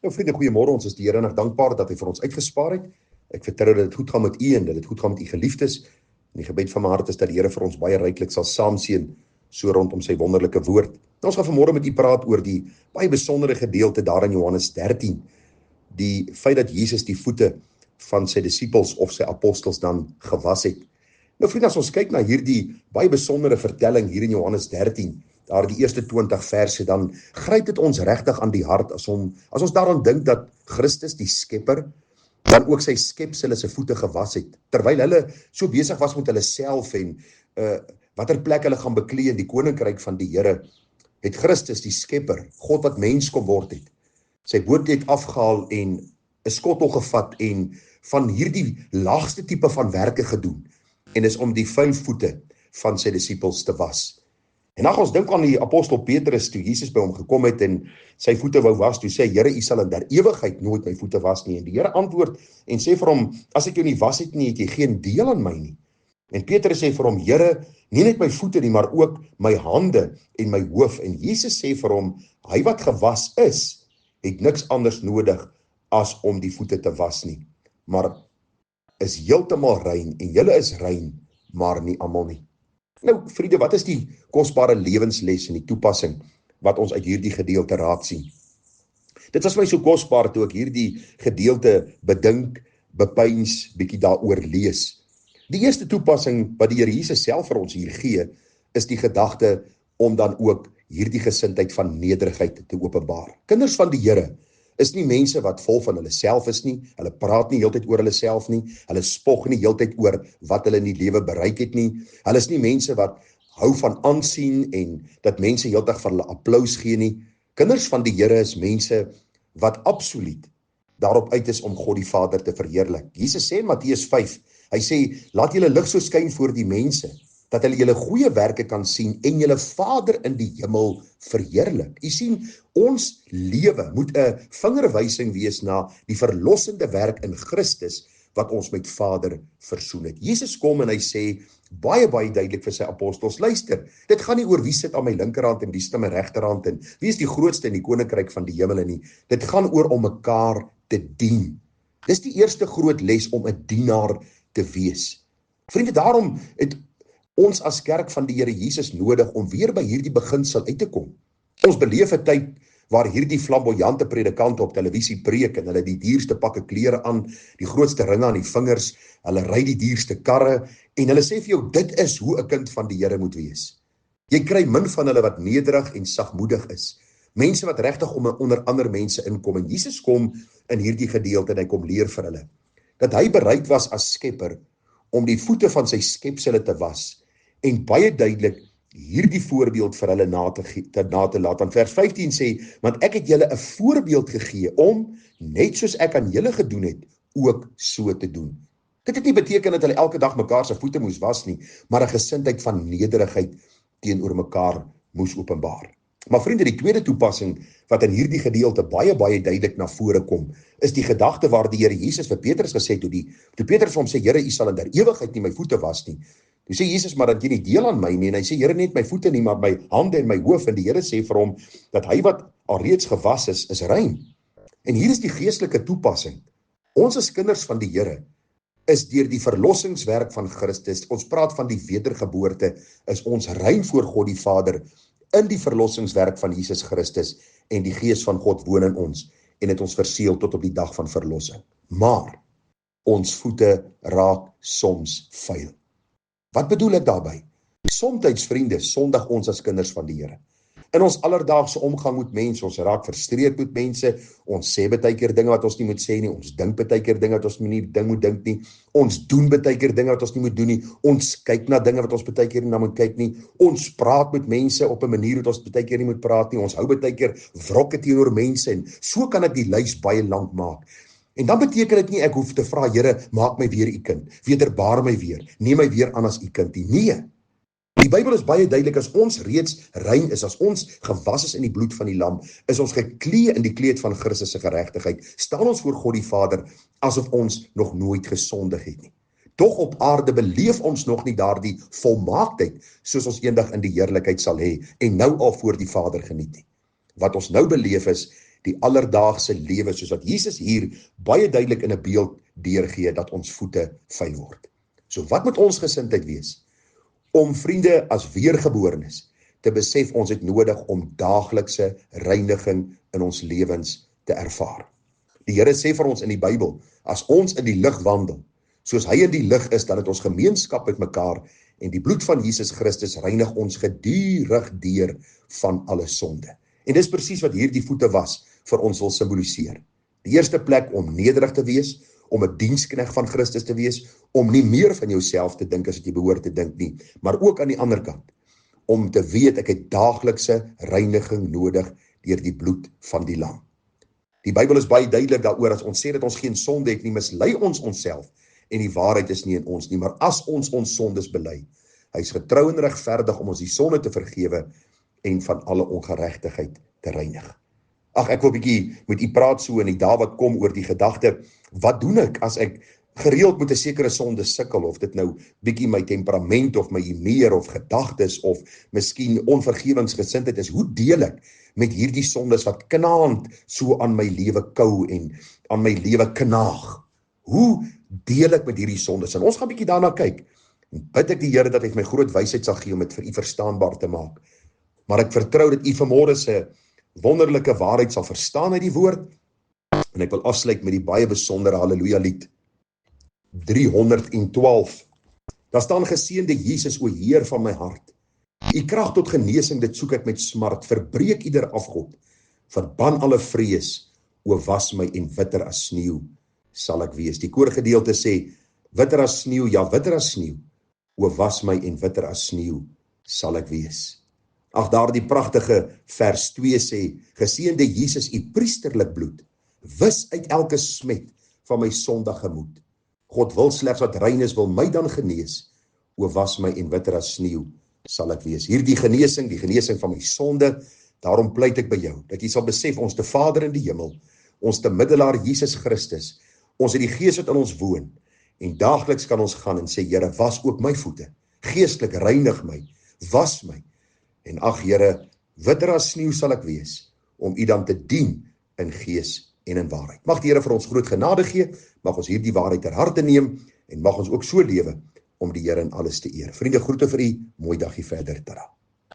Nou vriende, goeiemôre, ons is die Here nog dankbaar dat hy vir ons uitgespaar het. Ek vertrou dat dit goed gaan met u en dat dit goed gaan met u geliefdes. En die gebed van my hart is dat die Here vir ons baie ryklik sal saamseën so rondom sy wonderlike woord. Nou, ons gaan vanmôre met u praat oor die baie besondere gedeelte daar in Johannes 13. Die feit dat Jesus die voete van sy disippels of sy apostels dan gewas het. Nou vriende, as ons kyk na hierdie baie besondere vertelling hier in Johannes 13, daar die eerste 20 verse, dan gryp dit ons regtig aan die hart as ons daaraan dink dat Christus die skepper dan ook sy skepsel se voete gewas het, terwyl hulle so besig was met hulle self en watter plek hulle gaan beklee in die koninkryk van die Here, het Christus die skepper, God wat mens kom word het, sy bootlet afgehaal en 'n skottel gevat en van hierdie laagste tipe van werke gedoen, en is om die vuil voete van sy disippels te was. En as ons dink aan die apostel Petrus, toe Jesus by hom gekom het en sy voete wou was, toe sê, Here, u sal in der ewigheid nooit my voete was nie. En die Here antwoord en sê vir hom, as ek jou nie was het nie, het jy geen deel aan my nie. En Petrus sê vir hom, Here, nie net my voete nie, maar ook my hande en my hoof. En Jesus sê vir hom, hy wat gewas is, het niks anders nodig as om die voete te was nie, maar is heeltemal rein, en julle is rein, maar nie almal nie. Nou, vriende, wat is die kosbare lewensles en die toepassing wat ons uit hierdie gedeelte raak sien? Dit was my so kosbaar toe ek hierdie gedeelte bedink, bepeins, bietjie daaroor lees. Die eerste toepassing wat die Here Jesus self vir ons hier gee, is die gedagte om dan ook hierdie gesindheid van nederigheid te openbaar. Kinders van die Here is nie mense wat vol van hulle self is nie, hulle praat nie heeltyd oor hulle self nie, hulle spog nie heeltyd oor wat hulle in die lewe bereik het nie, hulle is nie mense wat hou van aansien en dat mense heeltyd vir hulle applous gee nie. Kinders van die Here is mense wat absoluut daarop uit is om God die Vader te verheerlik. Jesus sê in Matteus 5, hy sê, laat julle lig so skyn voor die mense, dat hulle julle goeie werke kan sien en julle Vader in die hemel verheerlik. U sien, ons lewe moet 'n vingerwysing wees na die verlossende werk in Christus wat ons met Vader versoen het. Jesus kom en hy sê baie duidelik vir sy apostels, luister, dit gaan nie oor wie sit aan my linkerhand en wie sit aan my regterhand en wie is die grootste in die koninkryk van die hemel nie. Dit gaan oor om mekaar te dien. Dis die eerste groot les om 'n dienaar te wees. Vriende, daarom het ons as kerk van die Here Jesus nodig om weer by hierdie beginsel uit te kom. Ons beleef 'n tyd waar hierdie flamboyante predikante op televisie preek en hulle die duurste pakke klere aan, die grootste ringe aan die vingers, hulle ry die duurste karre en hulle sê vir jou, dit is hoe 'n kind van die Here moet wees. Jy kry min van hulle wat nederig en sagmoedig is. Mense wat regtig onder ander mense inkom, en Jesus kom in hierdie gedeelte en hy kom leer vir hulle dat hy bereid was as skepper om die voete van sy skepsele te was en baie duidelik hierdie voorbeeld vir hulle na te laat. Want vers 15 sê, want ek het julle 'n voorbeeld gegee om, net soos ek aan julle gedoen het, ook so te doen. Dit het nie beteken dat hulle elke dag mekaar se voete moes was nie, maar 'n gesindheid van nederigheid teenoor mekaar moes openbaar. Maar vriende, die tweede toepassing wat in hierdie gedeelte baie duidelik na vore kom, is die gedagte waar die Here Jesus vir Petrus gesê het, toe Petrus vir hom sê, Here, u sal in der ewigheid nie my voete was nie. Toe sê Jesus, maar dat jy nie deel aan my nie, en hy sê, Here, net my voete nie, maar my hande en my hoof, en die Here sê vir hom, dat hy wat alreeds gewas is rein. En hier is die geestelike toepassing. Ons as kinders van die Here is deur die verlossingswerk van Christus, ons praat van die wedergeboorte, is ons rein voor God die Vader, in die verlossingswerk van Jesus Christus, en die Gees van God woon in ons, en het ons verseël tot op die dag van verlossing. Maar, ons voete raak soms vuil. Wat bedoel ek daarby? Somtyds, vriende, sondig ons as kinders van die Here. In ons alledaagse omgang met mense, ons raak frustreerd met mense, ons sê baie keer dinge wat ons nie moet sê nie, ons dink baie keer dinge wat ons nie moet dink nie, ons doen baie keer dinge wat ons nie moet doen nie, ons kyk na dinge wat ons baie keer nie na moet kyk nie, ons praat met mense op 'n manier wat ons baie keer nie moet praat nie, ons hou baie keer wrokke teenoor mense, en so kan ek die lys baie lank maak. En dan beteken dit nie ek hoef te vra, Here, maak my weer u kind, wederbaar my weer, neem my weer aan as u kind nie. Nee. Die Bybel is baie duidelik, as ons reeds rein is, as ons gewas is in die bloed van die lam, is ons geklee in die kleed van Christus se geregtigheid, staan ons voor God die Vader, asof ons nog nooit gesondig het nie. Tog op aarde beleef ons nog nie daardie volmaaktheid, soos ons eendag in die heerlikheid sal hê, en nou al voor die Vader geniet nie. Wat ons nou beleef is, die alledaagse lewe, soos wat Jesus hier baie duidelik in 'n beeld deurgee, dat ons voete vuil word. So wat moet ons gesindheid wees? Om vriende as weergeborenes te besef ons het nodig om daaglikse reiniging in ons lewens te ervaar. Die Here sê vir ons in die Bybel, as ons in die lig wandel, soos hy in die lig is, dan het ons gemeenskap met mekaar en die bloed van Jesus Christus reinig ons gedurig deur van alle sonde. En dis presies wat hierdie voete was vir ons wil simboliseer. Die eerste plek om nederig te wees, om 'n dienskneg van Christus te wees, om nie meer van jouself te dink as wat jy behoort te dink nie, maar ook aan die ander kant, om te weet ek het daaglikse reiniging nodig deur die bloed van die lam. Die Bybel is baie duidelik daaroor, as ons sê dat ons geen sonde het nie, mislei ons onsself en die waarheid is nie in ons nie, maar as ons sondes bely, hy is getrou en regverdig om ons die sonde te vergewe en van alle ongeregtigheid te reinig. Ag, ek wil 'n bietjie met u praat so in die dae wat kom oor die gedagte, wat doen ek as ek gereeld met 'n sekere sonde sukkel, of dit nou bietjie my temperament of my humeur of gedagtes of miskien onvergewingsgesindheid is, hoe deel ek met hierdie sondes wat knaand so aan my lewe kou en aan my lewe knaag? Hoe deel ek met hierdie sondes? En ons gaan bietjie daarna kyk. En bid ek die Here dat hy my groot wysheid sal gee om dit vir u verstaanbaar te maak. Maar ek vertrou dat u vanmôre se wonderlike waarheid sal verstaan uit die woord. En ek wil afsluit met die baie besondere Halleluja lied 312. Daar staan: geseënde Jesus, o Heer van my hart. U krag tot genesing, dit soek ek met smart. Verbreek ieder afgod. Verban alle vrees. O was my en witter as sneeu sal ek wees. Die koorgedeelte sê, witter as sneeu, ja witter as sneeu. O was my en witter as sneeu sal ek wees. Ag, daardie pragtige vers 2 sê, geseënde Jesus, u priesterlik bloed wis uit elke smet van my sondige gemoed. God wil slegs wat rein is, wil my dan genees. O was my en witter as sneeu sal ek wees. Hierdie genesing, die genesing van my sonde, daarom pleit ek by jou, dat jy sal besef, ons te Vader in die hemel, ons te middelaar Jesus Christus, ons het die Gees wat in ons woon, en daagliks kan ons gaan en sê, Here, was ook my voete, geestelik reinig my, was my, en ag Here, witter as sneeu sal ek wees, om u dan te dien in gees en in waarheid. Mag die Here vir ons groot genade gee, mag ons hierdie waarheid ter harte neem, en mag ons ook so lewe, om die Here in alles te eer. Vriende, groete vir u, mooi dagie verder, tada.